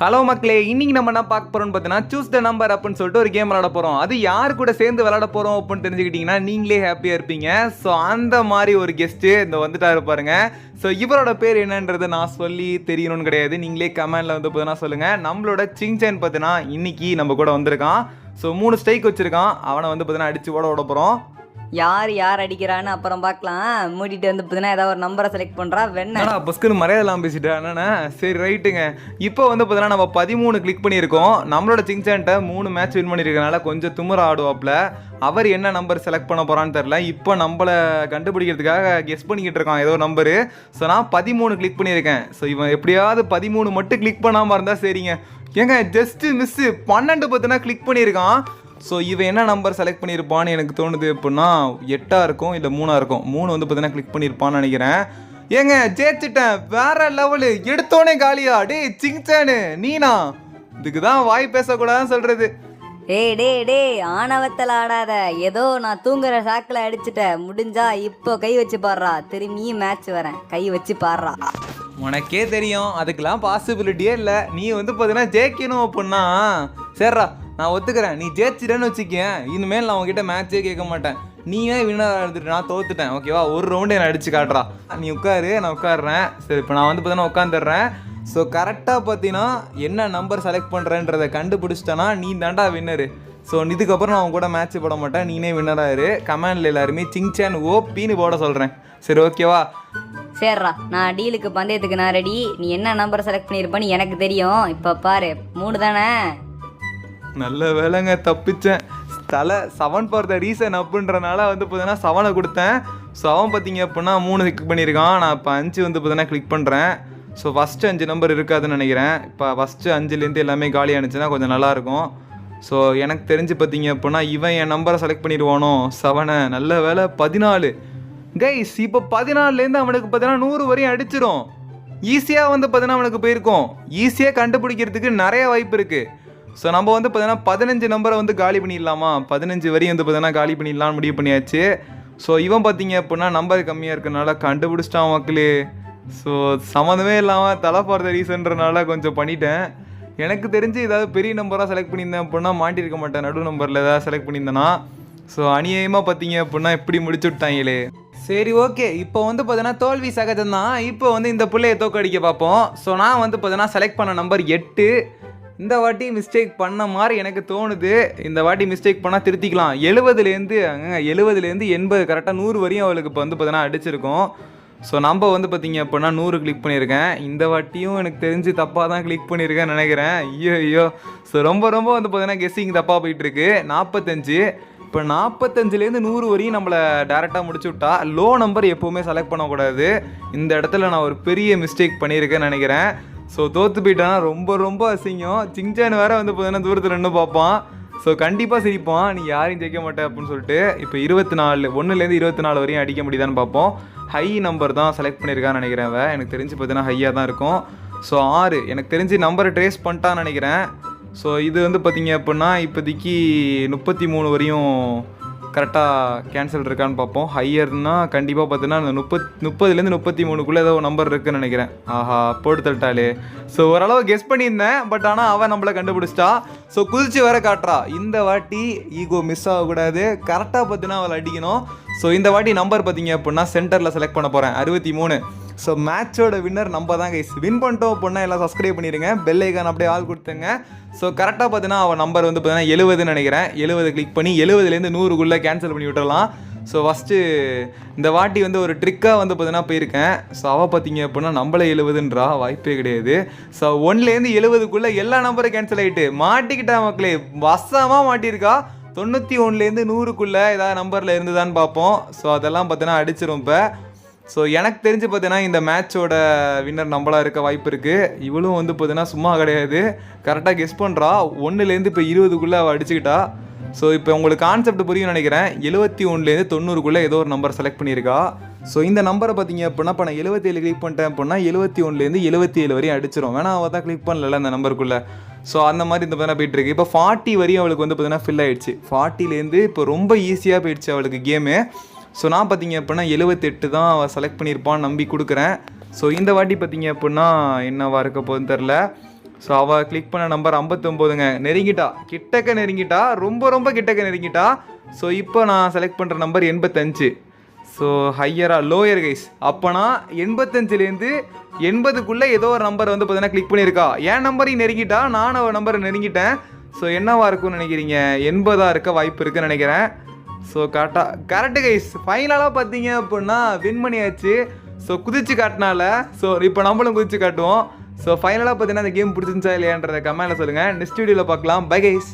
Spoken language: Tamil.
ஹலோ மக்களே, இன்னைக்கு நம்ம என்ன பார்க்க போறோம்னு பார்த்தீங்கன்னா சூஸ் த நம்பர் அப்படின்னு சொல்லிட்டு ஒரு கேம் விளையாட போறோம். அது யார் கூட சேர்ந்து விளையாட போறோம் அப்படின்னு தெரிஞ்சுக்கிட்டீங்கன்னா நீங்களே ஹாப்பியா இருப்பீங்க. ஸோ அந்த மாதிரி ஒரு கெஸ்ட் இந்த வந்துட்டாரு பாருங்க. ஸோ இவரோட பேர் என்னன்றது நான் சொல்லி தெரியணும்னு கிடையாது, நீங்களே கமெண்ட்ல வந்து பார்த்தீங்கன்னா சொல்லுங்க. நம்மளோட சிங்சான் பார்த்தீங்கன்னா இன்னைக்கு நம்ம கூட வந்திருக்கான். ஸோ 3 ஸ்ட்ரைக் வச்சிருக்கான். அவனை வந்து பார்த்தீங்கன்னா அடிச்சு ஓட போறோம். யார் அடிக்கிறான்னு அப்புறம் பார்க்கலாம். மூடிட்டு வந்து பார்த்தீங்கன்னா ஏதாவது ஒரு நம்பரை செலக்ட் பண்ணுறா வெண்ணா பஸ்க்குன்னு மரியாதைலாம் பேசிட்டேன் என்னண்ணா. சரி ரைட்டுங்க. இப்போ வந்து பார்த்தீங்கன்னா நம்ம 13 கிளிக் பண்ணியிருக்கோம். நம்மளோட சிங்சான்ட்ட 3 மேட்ச் வின் பண்ணியிருக்கனால கொஞ்சம் திமுற ஆடுவாப்பில். அவர் என்ன நம்பர் செலக்ட் பண்ண போகிறான்னு தெரில. இப்போ நம்மளை கண்டுபிடிக்கிறதுக்காக கெஸ் பண்ணிக்கிட்டு இருக்கான் ஏதோ நம்பரு. ஸோ நான் 13 கிளிக் பண்ணியிருக்கேன். ஸோ இவன் எப்படியாவது 13 மட்டும் கிளிக் பண்ணாமல் இருந்தால் சரிங்க. ஏங்க ஜஸ்ட்டு மிஸ்ஸு 12 பார்த்தீங்கன்னா கிளிக் பண்ணியிருக்கான். ஸோ இவன் என்ன நம்பர் செலக்ட் பண்ணியிருப்பான்னு எனக்கு தோணுது. எப்படின்னா 8 இருக்கும் இல்லை 3 இருக்கும். 3 வந்து பார்த்தீங்கன்னா கிளிக் பண்ணியிருப்பான்னு நினைக்கிறேன். ஏங்க ஜெயிச்சிட்டேன், வேற லெவலு, எடுத்தோடனே காலியா. டே சிங்சானு நீனா, இதுக்கு தான் வாய் பேசக்கூடாதுன்னு சொல்றது. டே ஆணவத்தில் ஆடாத. ஏதோ நான் தூங்குற சாக்கில் அடிச்சுட்ட. முடிஞ்சா இப்போ கை வச்சு பாடுறா. திரும்பியும் மேட்ச் வரேன், கை வச்சு பாடுறா. உனக்கே தெரியும் அதுக்கெல்லாம் பாசிபிலிட்டியே இல்லை. நீ வந்து பார்த்தீங்கன்னா ஜெயிக்கணும் அப்படின்னா சரிடா நான் ஒத்துக்கிறேன். நீ ஜெயிச்சிட்டேன்னு வச்சுக்கேன், இனிமேல் நான் உங்ககிட்ட மேட்சே கேட்க மாட்டேன். நீயே வின்னர் எடுத்துட்டு நான் தோத்துட்டேன் ஓகேவா. ஒரு ரவுண்டு என்னை அடிச்சு காட்டுறா. நீ உட்காரு, நான் உட்காடுறேன். சரி இப்போ நான் வந்து பார்த்தீங்கன்னா உட்காந்துடுறேன். ஸோ கரெக்டாக பார்த்தீங்கன்னா என்ன நம்பர் செலக்ட் பண்ணுறேன்றதை கண்டுபிடிச்சிட்டேன்னா நீ தாண்டா வின்னரு. ஸோ இதுக்கப்புறம் நான் உங்க கூட மேட்ச் போட மாட்டேன், நீனே வின்னராக இரு. கமெண்டில் எல்லாருமே சிங்சான் ஓபின்னு போட சொல்கிறேன். சரி ஓகேவா. சரிடா, நான் டீலுக்கு பந்தயத்துக்கு நான் ரெடி. நீ என்ன நம்பரை செலக்ட் பண்ணியிருப்பான்னு எனக்கு தெரியும். இப்போ பாரு 3 தானே. நல்ல வேலைங்க தப்பிச்சேன். தலை 7 ஃபார் த ரீசன் அப்படின்றனால வந்து பார்த்தீங்கன்னா 7 கொடுத்தேன். ஸோ அவன் பார்த்தீங்க அப்படின்னா 3 கிளிக் பண்ணியிருக்கான். நான் இப்போ 5 வந்து பார்த்தீங்கன்னா கிளிக் பண்ணுறேன். ஸோ ஃபஸ்ட்டு 5 நம்பர் இருக்காதுன்னு நினைக்கிறேன். இப்போ ஃபஸ்ட்டு 5லேருந்து எல்லாமே காலி ஆனிச்சுன்னா கொஞ்சம் நல்லாயிருக்கும். ஸோ எனக்கு தெரிஞ்சு பார்த்தீங்க அப்படின்னா இவன் என் நம்பரை செலக்ட் பண்ணிடுவானோ 7. நல்ல வேலை 14 கைஸ். இப்போ 14லேருந்து அவனுக்கு பார்த்தீங்கன்னா 100 வரையும் அடிச்சிடும். ஈஸியாக வந்து பார்த்தீங்கன்னா அவனுக்கு போயிருக்கோம். ஈஸியாக கண்டுபிடிக்கிறதுக்கு நிறைய வாய்ப்பு இருக்குது. ஸோ நம்ம வந்து பார்த்தீங்கன்னா 15 நம்பரை வந்து காலி பண்ணிடலாமா. 15 வரையும் வந்து பார்த்தீங்கன்னா காலி பண்ணிடலான்னு முடிவு பண்ணியாச்சு. ஸோ இவன் பார்த்தீங்க அப்படின்னா நம்பர் கம்மியாக இருக்கிறனால கண்டுபிடிச்சிட்டான் மக்களே. ஸோ சம்மந்தமே இல்லாமல் தலை போகிறத ரீசன்றனால கொஞ்சம் பண்ணிட்டேன். எனக்கு தெரிஞ்சு ஏதாவது பெரிய நம்பராக செலக்ட் பண்ணியிருந்தேன் அப்படின்னா மாட்டிருக்க மாட்டேன். நடு நம்பரில் ஏதாவது செலக்ட் பண்ணியிருந்தேன்னா. ஸோ அநியாயமாக பார்த்தீங்க அப்படின்னா இப்படி முடிச்சு விட்டாங்களே. சரி ஓகே, இப்போ வந்து பார்த்தீங்கன்னா தோல்வி சகஜம் தான். இப்போ வந்து இந்த பிள்ளையை தோக்கடிக்க பார்ப்போம். ஸோ நான் வந்து பார்த்தீங்கன்னா செலக்ட் பண்ண நம்பர் 8. இந்த வாட்டி மிஸ்டேக் பண்ண மாதிரி எனக்கு தோணுது. இந்த வாட்டி மிஸ்டேக் பண்ணால் திருத்திக்கலாம். 70லேருந்து 80 கரெக்டாக 100 வரையும் அவளுக்கு இப்போ வந்து பார்த்தீங்கன்னா அடிச்சிருக்கோம். ஸோ நம்ம வந்து பார்த்தீங்க அப்படின்னா 100 கிளிக் பண்ணியிருக்கேன். இந்த வாட்டியும் எனக்கு தெரிஞ்சு தப்பாக தான் கிளிக் பண்ணியிருக்கேன்னு நினைக்கிறேன். ஐயோ. ஸோ ரொம்ப வந்து பார்த்தீங்கன்னா கெஸ்ஸிங் தப்பாக போயிட்டுருக்கு. 45. இப்போ 45லேருந்து 100 வரையும் நம்மளை டேரெக்டாக முடிச்சு விட்டா. லோ நம்பர் எப்போவுமே செலக்ட் பண்ணக்கூடாது. இந்த இடத்துல நான் ஒரு பெரிய மிஸ்டேக் பண்ணியிருக்கேன்னு நினைக்கிறேன். ஸோ தோற்று போயிட்டானா ரொம்ப அசிங்கம். சிங்சான் வேறு வந்து பார்த்தீங்கன்னா தூரத்தில் நின்று பார்ப்பான். ஸோ கண்டிப்பாக சிரிப்பான், நீ யாரையும் ஜெயிக்க மாட்டேன் அப்படின்னு சொல்லிட்டு. இப்போ 24 1லேருந்து 24 வரையும் அடிக்க முடியுதான்னு பார்ப்போம். ஹை நம்பர் தான் செலக்ட் பண்ணியிருக்கான்னு நினைக்கிறேன். எனக்கு தெரிஞ்சு பார்த்தீங்கன்னா ஹையாக தான் இருக்கும். ஸோ 6 எனக்கு தெரிஞ்சு நம்பரை ட்ரேஸ் பண்ணிட்டான்னு நினைக்கிறேன். ஸோ இது வந்து பார்த்தீங்க அப்படின்னா இப்போதைக்கு 33 வரையும் கரெக்டாக கேன்சல் இருக்கான்னு பார்ப்போம். ஹையர்னால் கண்டிப்பாக பார்த்தீங்கன்னா அந்த 30லேருந்து 33க்குள்ளே ஏதோ நம்பர் இருக்குதுன்னு நினைக்கிறேன். ஆஹா போட்டு தட்டாலே. ஸோ ஓரளவு கெஸ் பண்ணியிருந்தேன். பட் ஆனால் அவன் நம்மளை கண்டுபிடிச்சிட்டா. ஸோ குதிச்சு வேற காட்டுறா. இந்த வாட்டி ஈகோ மிஸ் ஆகக்கூடாது, கரெக்டாக பார்த்தீங்கன்னா அவளை அடிக்கணும். ஸோ இந்த வாட்டி நம்பர் பார்த்தீங்க அப்படின்னா சென்டரில் செலக்ட் பண்ண போகிறேன் 63. ஸோ மேட்சோட வின்னர் நம்ம தான் கைஸ். வின் பண்ணிட்டோம் அப்படின்னா எல்லாம் சப்ஸ்கிரைப் பண்ணிடுங்க, பெல் ஐக்கான் அப்படியே ஆள் கொடுத்துங்க. ஸோ கரெக்டாக பார்த்தீங்கன்னா அவன் நம்பர் வந்து பார்த்தீங்கன்னா 70ன்னு நினைக்கிறேன். 70 கிளிக் பண்ணி 70லேருந்து 100க்குள்ளே கேன்சல் பண்ணி விட்டுறலாம். ஸோ ஃபஸ்ட்டு இந்த வாட்டி வந்து ஒரு ட்ரிக்காக வந்து பார்த்தீங்கன்னா போயிருக்கேன். ஸோ அவள் பார்த்தீங்க அப்படின்னா நம்மளே 70ன்றா, வாய்ப்பே கிடையாது. ஸோ 1லேருந்து 70க்குள்ளே எல்லா நம்பரும் கேன்சல் ஆகிட்டு மாட்டிக்கிட்டா மக்களே. வசமாக மாட்டியிருக்கா. 91லேருந்து 100க்குள்ளே ஏதாவது நம்பரில் இருந்துதான்னு பார்ப்போம். ஸோ அதெல்லாம் பார்த்தீங்கன்னா அடிச்சிரும் இப்போ. ஸோ எனக்கு தெரிஞ்சு பார்த்தீங்கன்னா இந்த மேட்சோட வின்னர் நம்மளாக இருக்க வாய்ப்பு இருக்குது. இவளும் வந்து பார்த்தீங்கன்னா சும்மா கிடையாது, கரெக்டாக கெஸ் பண்ணுறா. 1லேருந்து இப்போ 20க்குள்ளே அவள் அடிச்சுக்கிட்டா. ஸோ இப்போ உங்களுக்கு கான்செப்ட் புரியும் நினைக்கிறேன். 71லேருந்து 90க்குள்ளே ஏதோ ஒரு நம்பர் செலக்ட் பண்ணியிருக்கா. ஸோ இந்த நம்பரை பார்த்தீங்க அப்படின்னா இப்போ நான் 77 கிளிக் பண்ணிட்டேன் அப்படின்னா 71லேருந்து 77 வரையும் அடிச்சிடும். வேணா அவள் தான் கிளிக் பண்ணல அந்த நம்பருக்குள்ளே. ஸோ அந்த மாதிரி இந்த பார்த்தீங்கன்னா போயிட்டுருக்கு. இப்போ 40 வரையும் அவளுக்கு வந்து பார்த்தீங்கன்னா ஃபில் ஆகிடுச்சு. 40லேருந்து இப்போ ரொம்ப ஈஸியாக போயிடுச்சு அவளுக்கு கேமு. ஸோ நான் பார்த்தீங்க அப்படின்னா 78 தான் அவள் செலக்ட் பண்ணியிருப்பான்னு நம்பி கொடுக்குறேன். ஸோ இந்த வாட்டி பார்த்தீங்க அப்படின்னா என்னவா இருக்க போகுதுன்னு தெரில. ஸோ அவள் கிளிக் பண்ண நம்பர் 59ங்க. நெருங்கிட்டா, கிட்டக்க நெருங்கிட்டா, ரொம்ப ரொம்ப கிட்டக்க நெருங்கிட்டா. ஸோ இப்போ நான் செலக்ட் பண்ணுற நம்பர் 85. ஸோ ஹையரா லோயர் கைஸ். அப்போனா 85லேருந்து 80க்குள்ளே ஏதோ ஒரு நம்பர் வந்து பார்த்தீங்கன்னா கிளிக் பண்ணியிருக்கா. என் நம்பரையும் நெருங்கிட்டா, நானும் அவள் நம்பரை நெருங்கிட்டேன். ஸோ என்னவா இருக்கும்னு நினைக்கிறீங்க? 80 இருக்க வாய்ப்பு இருக்குன்னு நினைக்கிறேன். So correct guys. ஃபைனலாக பார்த்தீங்க அப்படின்னா வின் பண்ணியாச்சு. ஸோ குதிச்சு காட்டினால. ஸோ இப்போ நம்மளும் குதிச்சு காட்டுவோம். ஸோ ஃபைனலாக பார்த்தீங்கன்னா இந்த கேம் பிடிச்சிருந்துச்சா இல்லையான்றதை கமெண்ட்டில் சொல்லுங்கள். நெக்ஸ்ட் வீடியோவில் பார்க்கலாம். Bye guys.